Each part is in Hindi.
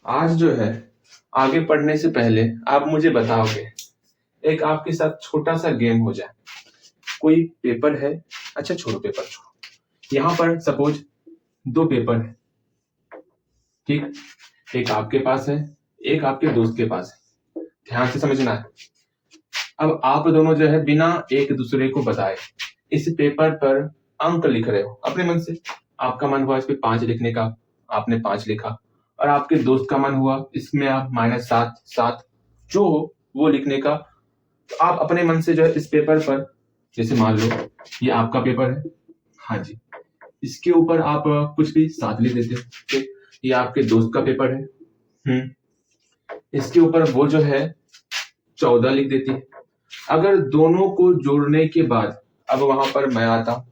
आज जो है आगे पढ़ने से पहले आप मुझे बताओगे, एक आपके साथ छोटा सा गेम हो जाए। कोई पेपर है, अच्छा छोड़ो पेपर छोड़ो, यहाँ पर सपोज दो पेपर है, ठीक। एक आपके पास है, एक आपके दोस्त के पास है। ध्यान से समझना है। अब आप दोनों जो है बिना एक दूसरे को बताए इस पेपर पर अंक लिख रहे हो अपने मन से। आपका मन हुआ इस पे 5 लिखने का, आपने 5 लिखा। और आपके दोस्त का मन हुआ इसमें आप -7 7 जो हो वो लिखने का। तो आप अपने मन से जो है इस पेपर पर, जैसे मान लो ये आपका पेपर है, हाँ जी, इसके ऊपर आप कुछ भी 7 लिख देते हो, ठीक। ये आपके दोस्त का पेपर है, इसके ऊपर वो जो है 14 लिख देती है। अगर दोनों को जोड़ने के बाद अब वहां पर मैं आता हूं,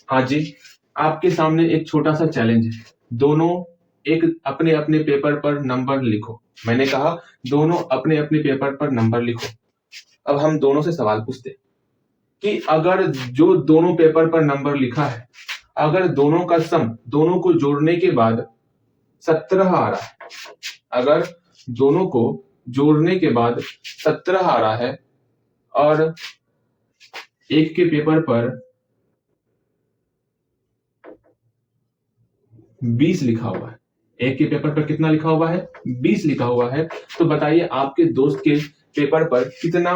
हाँ जी, आपके सामने एक छोटा सा चैलेंज है। दोनों एक अपने अपने पेपर पर नंबर लिखो। मैंने कहा दोनों अपने अपने पेपर पर नंबर लिखो। अब हम दोनों से सवाल पूछते हैं कि अगर जो दोनों पेपर पर नंबर लिखा है, अगर दोनों का सम दोनों को जोड़ने के बाद 17 आ रहा है, अगर दोनों को जोड़ने के बाद 17 आ रहा है और एक के पेपर पर 20 लिखा हुआ है, एक के पेपर पर कितना लिखा हुआ है, 20 लिखा हुआ है, तो बताइए आपके दोस्त के पेपर पर कितना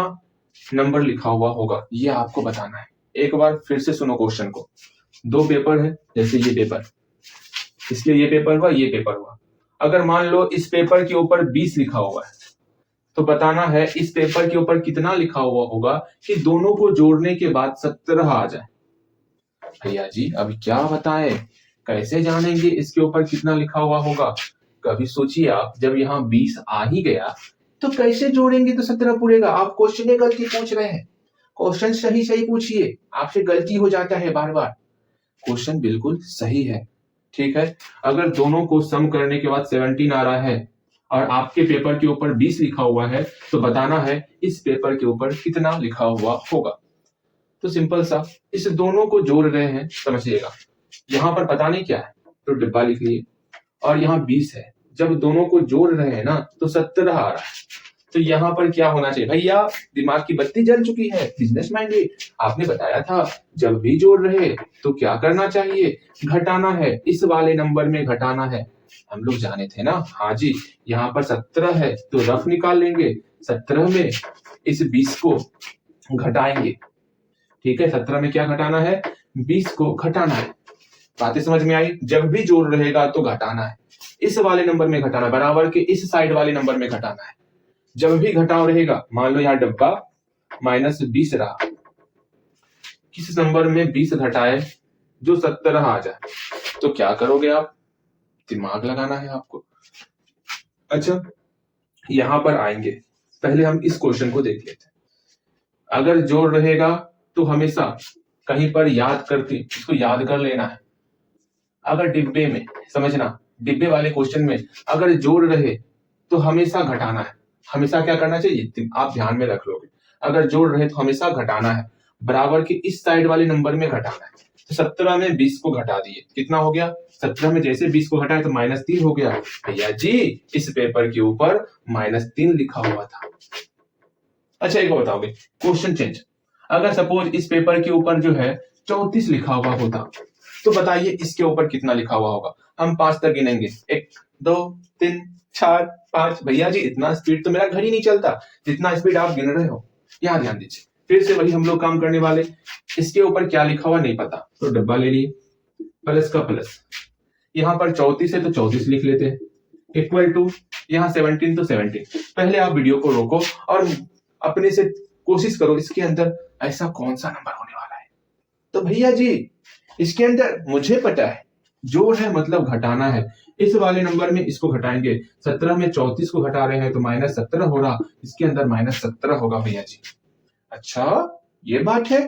नंबर लिखा हुआ होगा, ये आपको बताना है। एक बार फिर से सुनो क्वेश्चन को। दो पेपर है, जैसे ये पेपर, इसलिए ये पेपर हुआ, ये पेपर हुआ। अगर मान लो इस पेपर के ऊपर 20 लिखा हुआ है, तो बताना है इस पेपर के ऊपर कितना लिखा हुआ होगा कि दोनों को जोड़ने के बाद 17 आ जाए। भैया जी अब क्या बताएं, कैसे जानेंगे इसके ऊपर कितना लिखा हुआ होगा। कभी सोचिए आप, जब यहाँ 20 आ ही गया तो कैसे जोड़ेंगे तो 17 पूरेगा। आप क्वेश्चन में गलती पूछ रहे हैं, क्वेश्चन सही सही पूछिए, आपसे गलती हो जाता है बार बार। क्वेश्चन बिल्कुल सही है, ठीक है। अगर दोनों को सम करने के बाद 17 आ रहा है और आपके पेपर के ऊपर 20 लिखा हुआ है, तो बताना है इस पेपर के ऊपर कितना लिखा हुआ होगा। तो सिंपल सा, इस दोनों को जोड़ रहे हैं, समझिएगा। यहाँ पर पता नहीं क्या है तो डिब्बा लिख लिए, और यहाँ 20 है, जब दोनों को जोड़ रहे हैं ना तो 17 आ रहा है। तो यहाँ पर क्या होना चाहिए भैया, दिमाग की बत्ती जल चुकी है, बिजनेस माइंडेड। आपने बताया था जब भी जोड़ रहे तो क्या करना चाहिए, घटाना है, इस वाले नंबर में घटाना है। हम लोग जाने थे ना, हाँ जी। यहाँ पर 17 है तो रफ निकाल लेंगे, 17 में इस 20 को घटाएंगे, ठीक है। 17 में क्या घटाना है, 20 को घटाना है। बातें समझ में आई। जब भी जोड़ रहेगा तो घटाना है, इस वाले नंबर में घटाना, बराबर के इस साइड वाले नंबर में घटाना है। जब भी घटाव रहेगा, मान लो यहाँ डब्बा -20 रहा, किस नंबर में 20 घटाए जो 17 आ जाए, तो क्या करोगे आप, दिमाग लगाना है आपको। अच्छा यहां पर आएंगे, पहले हम इस क्वेश्चन को देख लेते हैं। अगर जोड़ रहेगा तो हमेशा कहीं पर याद करके इसको याद कर लेना है। अगर डिब्बे में, समझना, डिब्बे वाले क्वेश्चन में अगर जोड़ रहे तो हमेशा घटाना है। हमेशा क्या करना चाहिए, आप ध्यान में रख लोगे। अगर जोड़ रहे तो हमेशा घटाना है, बराबर के इस साइड वाले नंबर में घटाना है। तो 17 में 20 को घटा दिए, कितना हो गया, 17 में जैसे 20 को घटाए तो -3 हो गया। भैया जी इस पेपर के ऊपर -3 लिखा हुआ था। अच्छा एक बताओगे, क्वेश्चन चेंज। अगर सपोज इस पेपर के ऊपर जो है 34 लिखा हुआ होता, तो बताइए इसके ऊपर कितना लिखा हुआ होगा। हम 5 तक गिनेंगे, 1 2 3 4 5। भैया जी इतना स्पीड तो मेरा घर ही नहीं चलता जितना स्पीड आप गिन रहे हो। यहाँ ध्यान दीजिए, फिर से वही हम लोग काम करने वाले। इसके ऊपर क्या लिखा हुआ नहीं पता, तो डब्बा ले लिए, प्लस का प्लस, यहाँ पर 34 है तो 34 लिख लेते हैं, इक्वल टू यहाँ 17 तो 17। पहले आप वीडियो को रोको और अपने से कोशिश करो इसके अंदर ऐसा कौन सा नंबर होने वाला है। तो भैया जी इसके अंदर मुझे पता है, जोड़ है मतलब घटाना है। इस वाले नंबर में इसको घटाएंगे, 17 में 34 को घटा रहे हैं तो -17 हो रहा, इसके अंदर -17 होगा भैया जी। अच्छा ये बात है,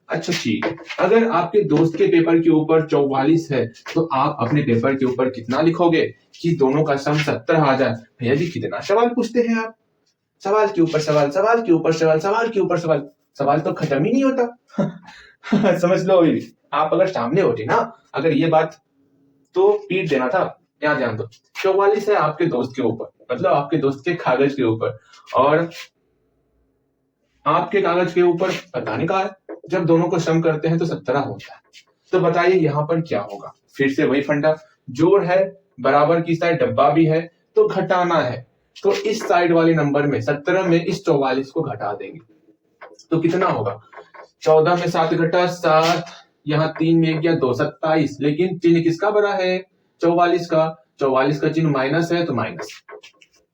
अच्छा ठीक है। अगर आपके दोस्त के पेपर के ऊपर 44 है तो आप अपने पेपर के ऊपर कितना लिखोगे कि दोनों का सम 17 आ जाए। भैया जी कितना सवाल पूछते हैं आप, सवाल के ऊपर सवाल, सवाल के ऊपर सवाल, सवाल के ऊपर सवाल, सवाल तो खत्म ही नहीं होता। समझ लो अभी आप अगर सामने होते ना, अगर ये बात, तो पीट देना था। यहाँ ध्यान दो, 44 है आपके दोस्त के ऊपर, मतलब आपके दोस्त के कागज के ऊपर, और आपके कागज के ऊपर पता नहीं कहा है। जब दोनों को सम करते हैं तो 17 होता है। तो बताइए यहाँ पर क्या होगा। फिर से वही फंडा, जोड़ है, बराबर की साइड डब्बा भी है, तो घटाना है। तो इस साइड वाले नंबर में 17 में इस 44 को घटा देंगे तो कितना होगा। 14 में 7 घटा 7, यहाँ 3 में गया 2, 27। लेकिन चिन्ह किसका बड़ा है, 44 का। 44 का चिन्ह माइनस है तो माइनस,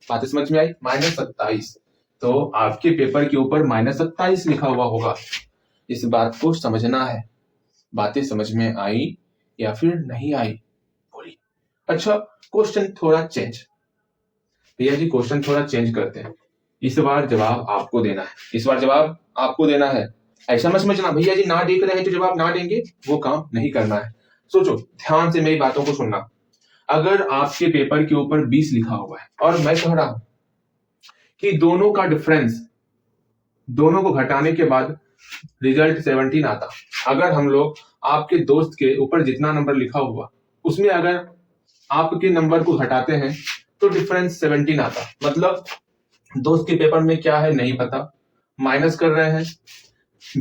बात समझ में आई, -27। तो आपके पेपर के ऊपर -27 लिखा हुआ होगा। इस बात को समझना है। बातें समझ में आई या फिर नहीं आई, बोलिए। अच्छा, क्वेश्चन थोड़ा चेंज, भैया जी क्वेश्चन थोड़ा चेंज करते हैं। इस बार जवाब आपको देना है, इस बार जवाब आपको देना है। ऐसा मत समझना भैया जी ना देख रहे हैं तो जवाब ना देंगे, वो काम नहीं करना है। सोचो ध्यान से मेरी बातों को सुनना। अगर आपके पेपर के ऊपर 20 लिखा हुआ है और मैं कह रहा हूं कि दोनों का डिफरेंस, दोनों को घटाने के बाद रिजल्ट 17 आता। अगर हम लोग आपके दोस्त के ऊपर जितना नंबर लिखा हुआ उसमें अगर आपके नंबर को घटाते हैं तो डिफरेंस 17 आता। मतलब दोस्त के पेपर में क्या है नहीं पता, माइनस कर रहे हैं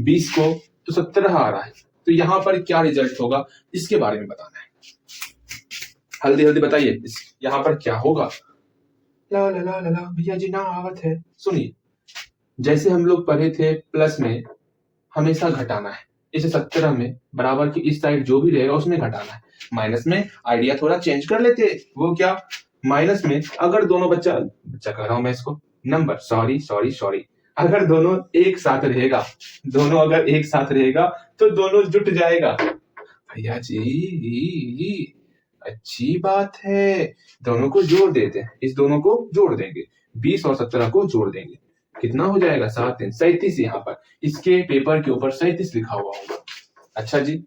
20 को तो 17 आ रहा है। तो यहां पर क्या रिजल्ट होगा इसके बारे में बताना है। हल्दी हल्दी बताइए यहां पर क्या होगा। ला ला ला ला भैया जी ना आवत है। सुनिए, जैसे हम लोग पढ़े थे प्लस में हमेशा घटाना है, इसे 17 में बराबर की इस साइड जो भी रहेगा उसमें घटाना है। माइनस में आइडिया थोड़ा चेंज कर लेते, वो क्या, माइनस में अगर दोनों बच्चा कह रहा हूं मैं इसको, नंबर सॉरी अगर दोनों एक साथ रहेगा, दोनों अगर एक साथ रहेगा तो दोनों जुट जाएगा। भैया जी अच्छी बात है, दोनों को जोड़ देते हैं, इस दोनों को जोड़ देंगे, 20 और 17 को जोड़ देंगे, कितना हो जाएगा 7 3 37। यहाँ पर इसके पेपर के ऊपर 37 लिखा हुआ होगा। अच्छा जी,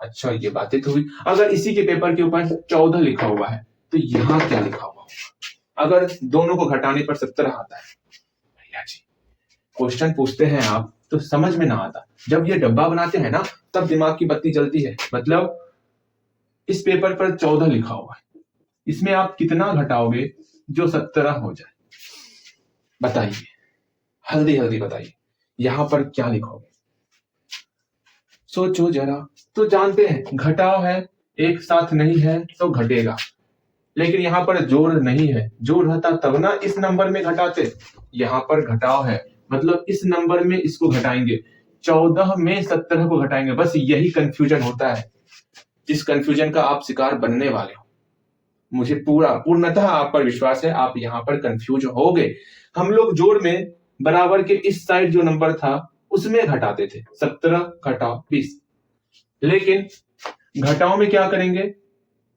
अच्छा ये बातें तो हुई। अगर इसी के पेपर के ऊपर 14 लिखा हुआ है तो यहाँ क्या लिखा हुआ होगा अगर दोनों को घटाने पर 17 आता है। भैया जी क्वेश्चन पूछते हैं आप तो समझ में ना आता, जब ये डब्बा बनाते हैं ना तब दिमाग की बत्ती जलती है। मतलब इस पेपर पर 14 लिखा हुआ है, इसमें आप कितना घटाओगे जो 17 हो जाए, बताइए, हल्दी हल्दी बताइए यहां पर क्या लिखोगे, सोचो जरा। तो जानते हैं घटाव है, एक साथ नहीं है तो घटेगा, लेकिन यहाँ पर जोड़ नहीं है, जोड़ रहता तब ना इस नंबर में घटाते। यहाँ पर घटाव है मतलब इस नंबर में इसको घटाएंगे, 14 में 17 को घटाएंगे। बस यही कंफ्यूजन होता है, जिस कंफ्यूजन का आप शिकार बनने वाले हो। मुझे पूर्णतः आप पर विश्वास है, आप यहाँ पर कंफ्यूज हो गए। हम लोग जोड़ में बराबर के इस साइड जो नंबर था उसमें घटाते थे, 17 घटाओ 20। लेकिन घटाओ में क्या करेंगे,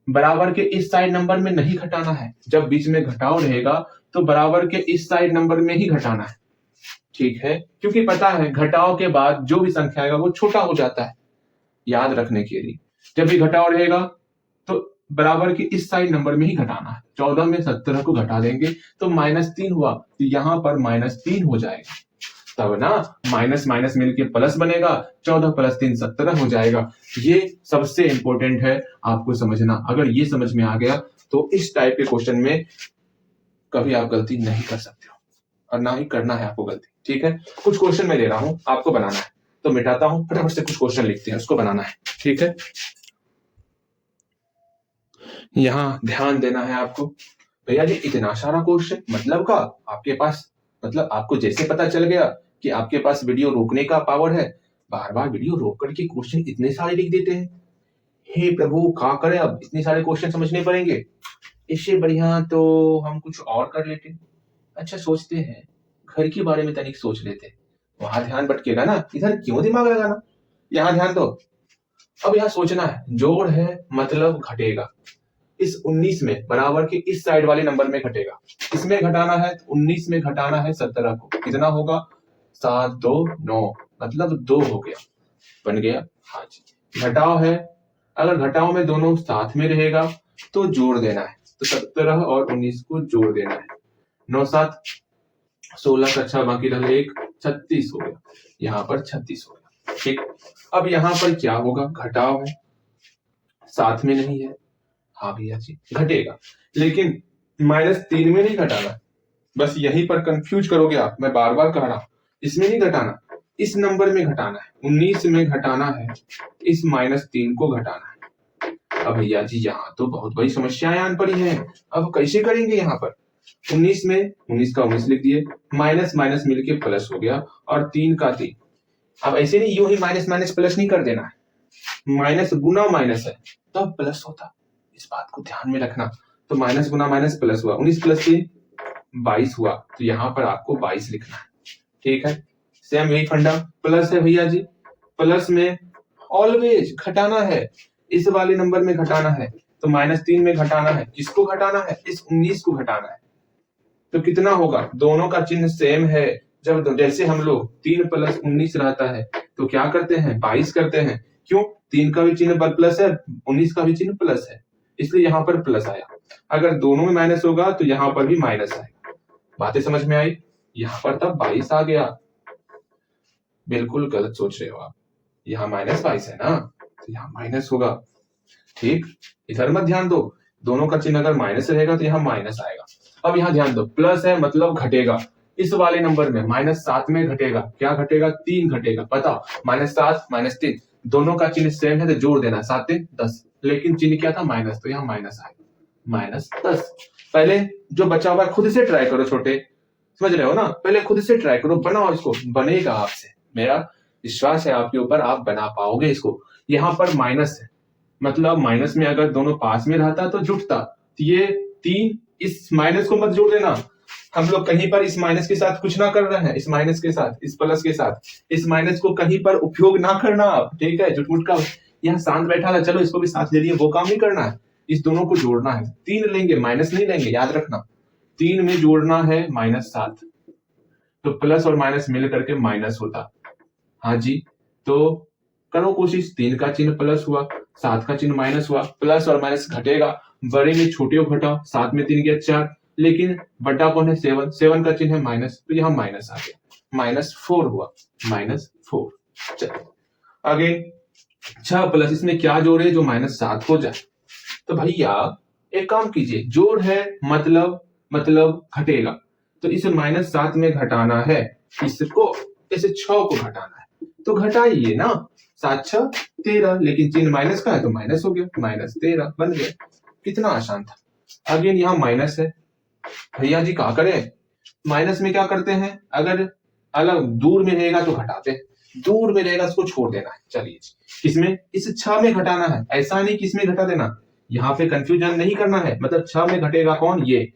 बराबर के इस साइड नंबर में नहीं घटाना है। जब बीच में घटाव रहेगा तो बराबर के इस साइड नंबर में ही घटाना है, ठीक है, क्योंकि पता है घटाव के बाद जो भी संख्या आएगा वो छोटा हो जाता है। याद रखने के लिए जब भी घटाव रहेगा तो बराबर की इस साइड नंबर में ही घटाना है। 14 में 17 को घटा देंगे तो -3 हुआ, तो यहां पर -3 हो जाएगा, तब ना माइनस माइनस मिलके प्लस बनेगा, 14 + 3 17 हो जाएगा। ये सबसे इंपॉर्टेंट है आपको समझना। अगर ये समझ में आ गया तो इस टाइप के क्वेश्चन में कभी आप गलती नहीं कर सकते हो और ना ही करना है आपको गलती, ठीक है। कुछ क्वेश्चन मैं ले रहा हूं, आपको बनाना है, तो मिटाता हूं, फटाफट से कुछ क्वेश्चन लिखते हैं, उसको बनाना है, ठीक है। यहाँ ध्यान देना है आपको। भैया जी इतना सारा क्वेश्चन मतलब का आपके पास, मतलब आपको जैसे पता चल गया कि आपके पास वीडियो रोकने का पावर है, बार बार वीडियो रोक करके क्वेश्चन इतने सारे लिख देते हैं। हे प्रभु क्या करें, अब इतने सारे क्वेश्चन समझने पड़ेंगे। इससे बढ़िया तो हम कुछ और कर लेते। अच्छा सोचते हैं, घर के बारे में तनिक सोच लेते, वहां ध्यान भटकेगा ना, इधर क्यों दिमाग लगाना, यहाँ ध्यान दो। अब यहाँ सोचना है, जोड़ है मतलब घटेगा, इस 19 में बराबर के इस साइड वाले नंबर में घटेगा, इसमें घटाना है, 19 में घटाना है 17 को, कितना होगा 7 2 9, मतलब 2 हो गया, बन गया। हाँ जी, घटाव है, अगर घटाव में दोनों साथ में रहेगा तो जोड़ देना है, तो 17 और 19 को जोड़ देना है, 9 7 16 का 6 बाकी रह 1 36 हो गया, यहाँ पर 36 हो गया, ठीक। अब यहाँ पर क्या होगा, घटाव है, साथ में नहीं है, हाँ भैया जी घटेगा, लेकिन -3 में नहीं घटाना। बस यहीं पर कंफ्यूज करोगे आप, मैं बार बार कह रहा हूं, इसमें नहीं घटाना, इस नंबर में घटाना है, 19 में घटाना है, इस -3 को घटाना है। अब भैया जी यहाँ तो बहुत बड़ी समस्याएं आन पड़ी हैं, अब कैसे करेंगे? यहाँ पर 19 में 19 का 19 लिख दिए, माइनस माइनस मिलके प्लस हो गया, और 3 का 3। अब ऐसे नहीं यूं ही माइनस माइनस प्लस नहीं कर देना है, माइनस गुना माइनस है तो प्लस होता, इस बात को ध्यान में रखना। तो माइनस गुना माइनस प्लस हुआ, 19 प्लस 3 22 हुआ, तो यहाँ पर आपको 22 लिखना है। ठीक है, सेम यही फंडा, प्लस है भैया जी, प्लस में ऑलवेज घटाना है, इस वाले नंबर में घटाना है, तो -3 में घटाना है, किसको घटाना है? इस 19 को घटाना है। तो कितना होगा? दोनों का चिन्ह सेम है, जब जैसे हम लोग 3 + 19 रहता है तो क्या करते हैं? 22 करते हैं। क्यों? 3 का भी चिन्ह प्लस है, 19 का भी चिन्ह प्लस है, इसलिए यहाँ पर प्लस आया। अगर दोनों में माइनस होगा तो यहाँ पर भी माइनस आएगा। बातें समझ में आई? यहाँ पर तब 22 आ गया। बिल्कुल गलत सोच रहे हो आप, यहाँ -22 है ना, तो यहाँ माइनस होगा। ठीक, इधर मत ध्यान दो, दोनों का चिन्ह अगर माइनस रहेगा तो यहाँ माइनस आएगा। अब यहाँ ध्यान दो, प्लस है मतलब घटेगा, इस वाले नंबर में -7 में घटेगा, क्या घटेगा? 3 घटेगा। बताओ, -7 -3 दोनों का चिन्ह सेम है तो जोड़ देना, 7 3 10, लेकिन चिन्ह क्या था? माइनस, तो यहाँ माइनस आएगा, -10। पहले जो बचा हुआ खुद से ट्राई करो छोटे, समझ रहे हो ना? पहले खुद से ट्राई करो, बनाओ इसको, बनेगा आपसे, मेरा विश्वास है आपके ऊपर, आप बना पाओगे इसको। यहाँ पर माइनस है, मतलब माइनस में अगर दोनों पास में रहता तो जुटता, तो ये 3, इस माइनस को मत जोड़ देना। हम लोग कहीं पर इस माइनस के साथ कुछ ना कर रहे हैं, इस माइनस के साथ, इस प्लस के साथ, इस माइनस को कहीं पर उपयोग ना करना आप, ठीक है? झुटमुट का यहाँ शांत बैठा था, चलो इसको भी साथ ले लिए, वो काम नहीं करना है, इस दोनों को जोड़ना है। 3 लेंगे, माइनस नहीं लेंगे, याद रखना। 3 में जोड़ना है -7, तो प्लस और माइनस मिल करके माइनस होता। हाँ जी, तो करो कोशिश, 3 का चिन्ह प्लस हुआ, 7 का चिन्ह माइनस हुआ, प्लस और माइनस घटेगा, बड़े में छोटे को घटाओ, 7 में 3 गया 4, लेकिन बटा कौन है? 7, 7 का चिन्ह है माइनस, तो यहाँ माइनस आ गया, -4 हुआ, -4। चलिए आगे, 6 प्लस इसमें क्या जोड़े जो -7 हो जाए? तो भैया एक काम कीजिए, जोड़ है मतलब घटेगा, तो इसे -7 में घटाना है, इसको, इसे 6 को घटाना है, तो घटाइए ना, 7 6 13, लेकिन चिन्ह माइनस का है तो माइनस हो गया, -13 बन गया। कितना आसान था। अगेन यहाँ माइनस है, भैया जी क्या करें? माइनस में क्या करते हैं? अगर अलग दूर में रहेगा तो घटाते हैं, दूर में रहेगा उसको छोड़ देना है। चलिए, किसमें? इस 6 में घटाना है, ऐसा नहीं किसमें घटा देना, यहाँ पे कंफ्यूजन नहीं करना है। मतलब 6 में घटेगा कौन? ये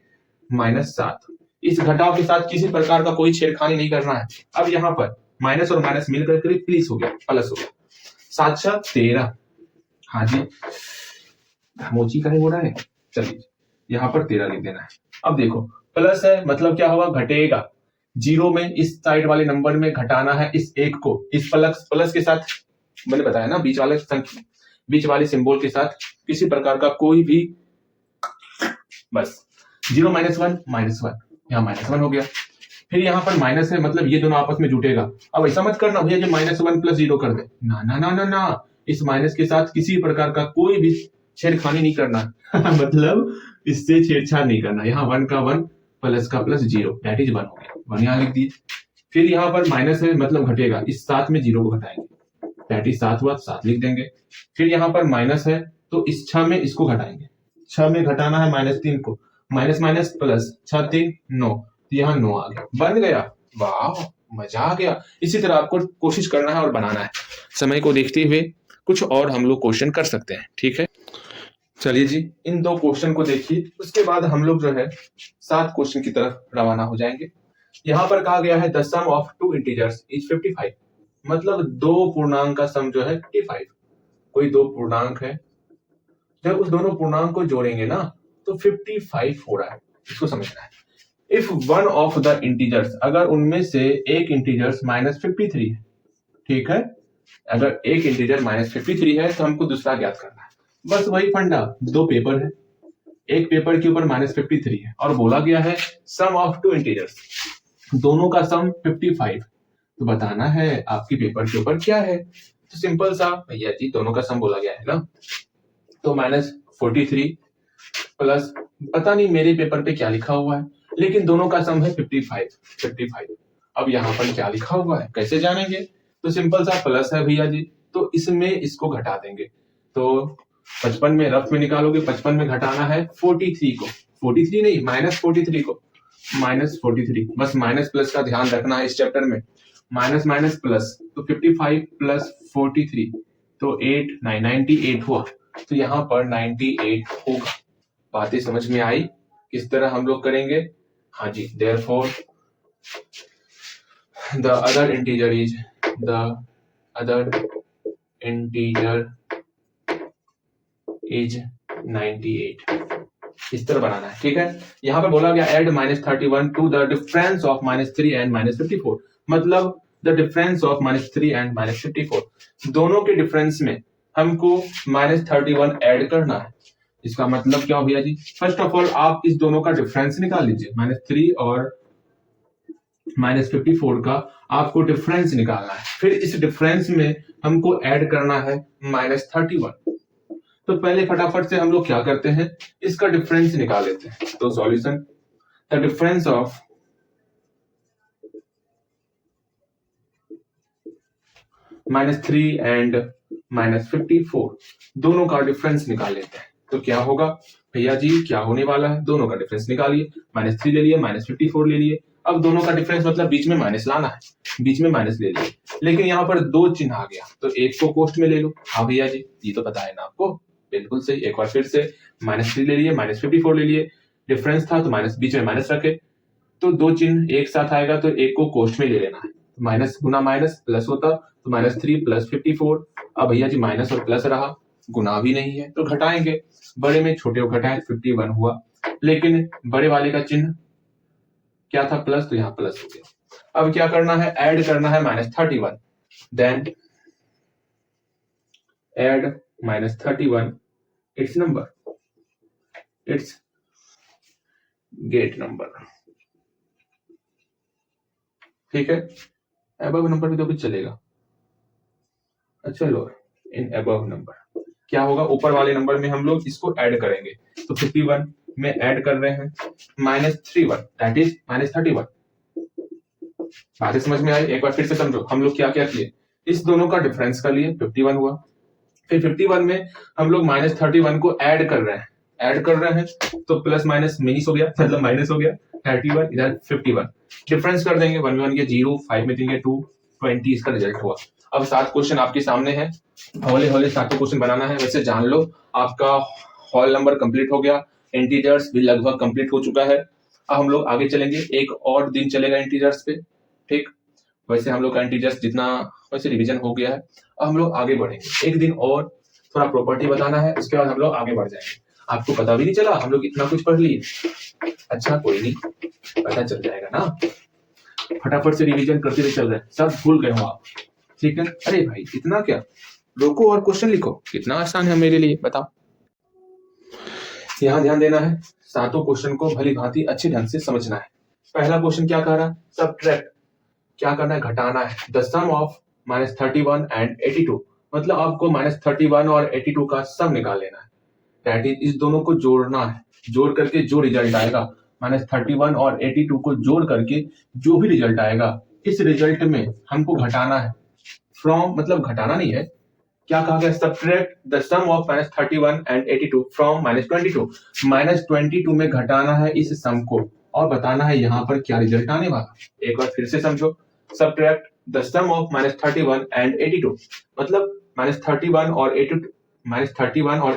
-7। इस घटाव के साथ किसी प्रकार का कोई छेड़खानी नहीं करना है। अब यहाँ पर माइनस और माइनस मिलकर के प्लस हो गया, प्लस हो गया, 7 6 13। हाँ जी, मोची का हो रहा है। चलिए यहाँ पर 13 लिख देना है। अब देखो, प्लस है मतलब क्या हुआ? घटेगा। 0 में इस साइड वाले नंबर में घटाना है इस 1 को, इस प्लस के साथ, मैंने बताया ना, बीच वाले संख्या, बीच वाले सिंबल के साथ किसी प्रकार का कोई भी, बस 0 -1 -1, यहाँ -1 हो गया। फिर यहाँ पर माइनस है मतलब ये दोनों आपस में जुटेगा। अब ऐसा मत करना भैया जो -1 + 0 कर दे, ना ना ना ना ना, इस माइनस के साथ किसी प्रकार का कोई भी छेड़खानी नहीं करना मतलब इससे छेड़छाड़ नहीं करना। यहाँ 1 का 1 प्लस का प्लस 0 दैट इज 1 हो गया, 1 यहाँ लिख दिए। फिर यहाँ पर माइनस है मतलब घटेगा, इस 7 में 0 को घटाएंगे, दैट इज 7 हुआ, 7 लिख देंगे। फिर यहाँ पर माइनस है तो इस 6 में इसको घटाएंगे, 6 में घटाना है -3 को, माइनस माइनस प्लस, 6 3 9, तो यहाँ 9 आ गया, बन गया। वाह, मजा आ गया। इसी तरह आपको कोशिश करना है और बनाना है। समय को देखते हुए कुछ और हम लोग क्वेश्चन कर सकते हैं, ठीक है? चलिए जी, इन 2 क्वेश्चन को देखिए, उसके बाद हम लोग जो है 7 क्वेश्चन की तरफ रवाना हो जाएंगे। यहाँ पर कहा गया है the sum of 2 integers is 55, मतलब 2 पूर्णांक का सम जो है 55। कोई 2 पूर्णांक है, जब उस दोनों पूर्णांक को जोड़ेंगे ना तो 55 हो रहा है, इसको समझना है। If one of the integers, अगर उनमें से एक इंटीजर्स -53 है, ठीक है? अगर एक इंटीजर -53 है तो हमको दूसरा ज्ञात करना है। बस वही फंडा, 2 पेपर है, एक पेपर के ऊपर -53 है और बोला गया है सम ऑफ 2 इंटीजर्स, दोनों का सम 55, तो बताना है आपके पेपर के ऊपर क्या है। तो सिंपल सा भैया जी, दोनों का सम बोला गया है ना, तो -43 प्लस पता नहीं मेरे पेपर पे क्या लिखा हुआ है, लेकिन दोनों का सम है 55। अब यहाँ पर क्या लिखा हुआ है कैसे जानेंगे? तो सिंपल सा प्लस है भैया जी, तो इसमें इसको घटा देंगे। तो 55 में रफ में निकालोगे, 55 में घटाना है 43 को, 43 नहीं -43 को, -43। बस माइनस प्लस का ध्यान रखना है इस चैप्टर में, माइनस माइनस प्लस। तो 55 प्लस 43 तो 98 हुआ, तो यहाँ पर 98 होगा। बातें समझ में आई किस तरह हम लोग करेंगे? हाँ जी, therefore the other integer is 98। इस तरह बनाना है, ठीक है। यहाँ पर बोला गया add -31 to the difference of -3 and -54, मतलब द डिफरेंस ऑफ -3 एंड -54, दोनों के डिफरेंस में हमको -31 ऐड करना है। इसका मतलब क्या हो भैया जी? फर्स्ट ऑफ ऑल आप इस दोनों का डिफरेंस निकाल लीजिए, -3 और -54 का आपको डिफरेंस निकालना है। फिर इस डिफरेंस में हमको ऐड करना है -31। तो पहले फटाफट से हम लोग क्या करते हैं, इसका डिफरेंस निकाल लेते हैं। तो solution, the difference of -3 and -54, दोनों का डिफरेंस निकाल लेते हैं। तो क्या होगा भैया जी, क्या होने वाला है? दोनों का डिफरेंस निकालिए, -3 ले लिए, -54 ले लिए। अब दोनों का डिफरेंस मतलब बीच में माइनस लाना है, बीच में माइनस ले लिए, लेकिन यहाँ पर दो चिन्ह आ गया, तो एक को कोष्ठ में ले लो। हाँ भैया जी, ये तो पता है ना आपको, बिल्कुल सही। एक बार फिर से -3 ले लिए, -54 ले लिए, डिफरेंस था तो माइनस, बीच में माइनस रखे, तो दो चिन्ह एक साथ आएगा, तो एक को कोष्ठ में ले लेना है। माइनस गुना माइनस प्लस होता, तो -3 + 54। अब भैया जी माइनस और प्लस रहा, गुना भी नहीं है, तो घटाएंगे, बड़े में छोटे को घटाएं, 51 हुआ, लेकिन बड़े वाले का चिन्ह क्या था? प्लस, तो यहाँ प्लस हो गया। अब क्या करना है? ऐड करना है -31, then add -31 its number, its get number, ठीक है। अबव नंबर भी तो भी चलेगा। अच्छा लो, इन अबव नंबर क्या होगा? ऊपर वाले नंबर में हम लोग इसको ऐड करेंगे, तो 51 में ऐड कर रहे हैं -31, दैट इज -31। बातें समझ में आई? एक बार फिर से समझो, हम लोग क्या क्या किए, इस दोनों का डिफरेंस कर लिए, 51 हुआ। फिर 51 में हम लोग -31 को ऐड कर रहे हैं, तो प्लस माइनस मिनिस हो गया, मतलब माइनस हो गया, 31 इधर 51, डिफरेंस कर देंगे, 1 में 1 के 0, 5 में 3 के 2, 20 इसका रिजल्ट हुआ। अब 7 क्वेश्चन आपके सामने है, हौले हौले 7 क्वेश्चन बनाना है। वैसे जान लो आपका हॉल नंबर कंप्लीट हो गया, इंटीजर्स भी लगभग कंप्लीट हो चुका है। अब हम लोग आगे चलेंगे, एक और दिन चलेगा इंटीजर्स पे, ठीक। वैसे हम लोग का इंटीजर्स जितना वैसे रिवीजन हो गया है, अब हम लोग आगे बढ़ेंगे, एक दिन और थोड़ा प्रॉपर्टी बताना है, उसके बाद हम लोग आगे बढ़ जाएंगे। आपको पता भी नहीं चला हम लोग इतना कुछ पढ़ लिए। अच्छा कोई नहीं, पता चल जाएगा ना, फटाफट से रिवीजन करते हुए चल रहे हैं, सब भूल गए हो आप, ठीक है। अरे भाई इतना क्या, रोको और क्वेश्चन लिखो, कितना आसान है मेरे लिए, बताओ। यहाँ ध्यान देना है, सातों क्वेश्चन को भली भांति अच्छे ढंग से समझना है। पहला क्वेश्चन क्या कह रहा है? सबट्रैक्ट, क्या करना है? घटाना है द सम ऑफ -31 एंड 82, मतलब आपको -31 और 82 का सम निकाल लेना है, दैट इज इस दोनों को जोड़ना है, जोड़ करके जो रिजल्ट आएगा, -31 और 82 को जोड़ करके जो भी रिजल्ट आएगा, इस रिजल्ट में हमको घटाना है फ्रॉम, मतलब घटाना नहीं है, क्या कहा गया? Subtract the sum of -31 and 82 from -22, -22 में घटाना है इस सम को, और बताना है यहाँ पर क्या रिजल्ट आने वाला। एक बार फिर से समझो, subtract the sum of -31 and 82, मतलब -31 और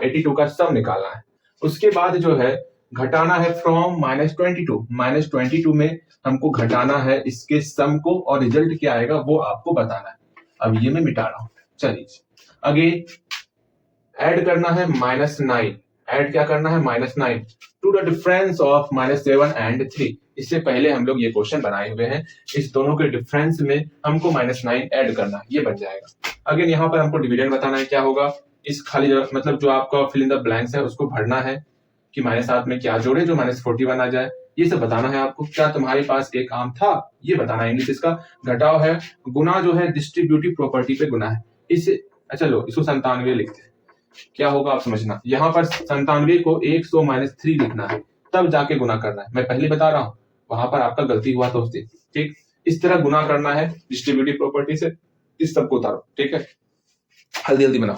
82 का सम निकालना है। उसके बाद जो है घटाना है फ्रॉम -22 में हमको घटाना है इसके सम को, और रिजल्ट क्या आएगा वो आपको बताना है। अब ये मैं मिटा रहा हूं, चलिए अगेन ऐड करना है -9, ऐड क्या करना है? -9 to the difference of -7 and 3। इससे पहले हम लोग ये क्वेश्चन बनाए हुए हैं, इस दोनों के डिफरेंस में हमको -9 ऐड करना है, ये बन जाएगा। अगेन यहाँ पर हमको डिविडेंड बताना है, क्या होगा? इस खाली जगह, मतलब जो आपका फिल इन द ब्लैंक्स है उसको भरना है कि -7 में क्या जोड़े जो -41 आ जाए, ये सब बताना है आपको। क्या तुम्हारे पास एक आम था, ये बताना है। इंग्लिश इसका घटाव है, गुना जो है डिस्ट्रीब्यूटिव प्रॉपर्टी पे गुना है। इस अच्छा लो इसको 97 लिखते हैं, क्या होगा आप समझना। यहाँ पर 97 को 100 माइनस 3 लिखना है, तब जाके गुना करना है। मैं पहले बता रहा हूँ, वहां पर आपका गलती हुआ दोस्ती। ठीक, इस तरह गुना करना है डिस्ट्रीब्यूटिव प्रॉपर्टी से। इस सबको उतारो, ठीक है, जल्दी जल्दी बनाओ।